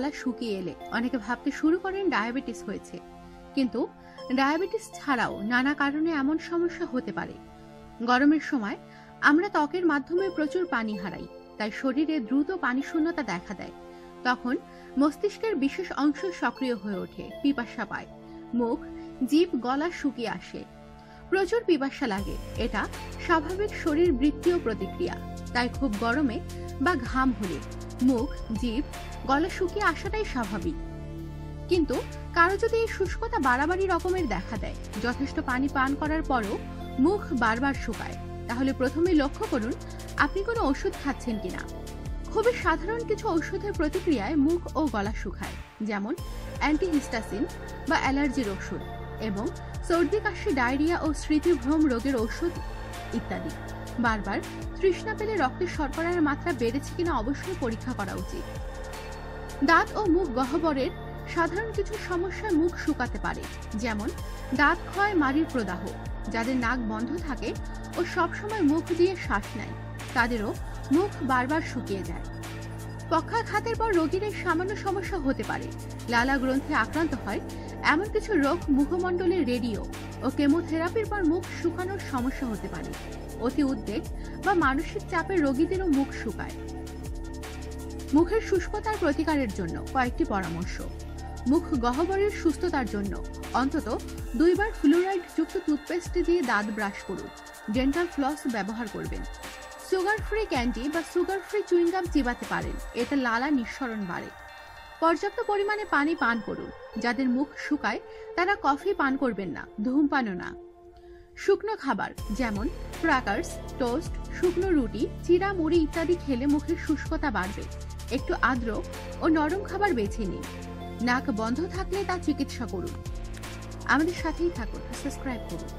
গলা শুকিয়ে এলে অনেকে ভাবতে শুরু করেন ডায়াবেটিস হয়েছে, কিন্তু ডায়াবেটিস ছাড়াও নানা কারণে এমন সমস্যা হতে পারে। গরমের সময় আমরা ত্বকের মাধ্যমে প্রচুর পানি হারাই, তাই শরীরে দ্রুত পানি শূন্যতা দেখা দেয়। তখন মস্তিষ্কের বিশেষ অংশ সক্রিয় হয়ে ওঠে, পিপাসা পায়, মুখ, জিভ, গলা শুকিয়ে আসে, প্রচুর পিপাসা লাগে। এটা স্বাভাবিক শরীরবৃত্তীয় প্রতিক্রিয়া। তাই খুব গরমে বা ঘাম হলে মুখ, জিভ, গলা শুকিয়ে আসাটাই স্বাভাবিক। কিন্তু কারো যদি এই শুষ্কতা বাড়াবাড়ি রকমের দেখা দেয়, যথেষ্ট পানি পান করার পরও মুখ বারবার শুকায়, তাহলে প্রথমে লক্ষ্য করুন আপনি কোনো ওষুধ খাচ্ছেন কিনা। খুবই সাধারণ কিছু ওষুধের প্রতিক্রিয়ায় মুখ ও গলা শুকায়, যেমন অ্যান্টিহিস্টাসিন বা অ্যালার্জির ওষুধ এবং সর্দি, কাশি, ডায়রিয়া ও স্মৃতিভ্রম রোগের ওষুধ ইত্যাদি। বারবার তৃষ্ণা পেলে রক্তের শর্করার মাত্রা বেড়েছে কিনা অবশ্যই পরীক্ষা করা উচিত। দাঁত ও মুখ গহ্বরের সাধারণ কিছু সমস্যায় মুখ শুকাতে পারে, যেমন দাঁত ক্ষয়, মাড়ির প্রদাহ। যাদের নাক বন্ধ থাকে ও সবসময় মুখ দিয়ে শ্বাস নেয় তাদেরও মুখ বারবার শুকিয়ে যায়। পক্ষাঘাতের পর রোগীর এই সামান্য সমস্যা হতে পারে। লালা গ্রন্থি আক্রান্ত হয় এমন কিছু রোগ মুখমণ্ডলের রেডিও ও কেমোথেরাপির পর মুখ শুকানোর সমস্যা হতে পারে। অতি উদ্বেগ বা মানসিক চাপের রোগীদেরও মুখ শুকায়। মুখের শুষ্কতার প্রতিকারের জন্য কয়েকটি পরামর্শ। মুখ গহ্বরের সুস্থতার জন্য অন্তত 2 বার ফ্লুরাইড যুক্ত টুথপেস্ট দিয়ে দাঁত ব্রাশ করুন। ডেন্টাল ফ্লস ব্যবহার করবেন। সুগার ফ্রি ক্যান্ডি বা সুগার ফ্রি চুইংগাম চিবাতে পারেন, এতে লালা নিঃসরণ বাড়ে। পর্যাপ্ত পরিমাণে পানি পান করুন। যাদের মুখ শুকায় তারা কফি পান করবেন না, ধূমপানও না। শুকনো খাবার যেমন ক্র্যাকার্স, টোস্ট, শুকনো রুটি, চিড়া, মুড়ি ইত্যাদি খেলে মুখের শুষ্কতা বাড়বে। একটু আর্দ্র ও নরম খাবার বেছে নিন। নাক বন্ধ থাকলে তা চিকিৎসা করুন। আমাদের সাথেই থাকুন, সাবস্ক্রাইব করুন।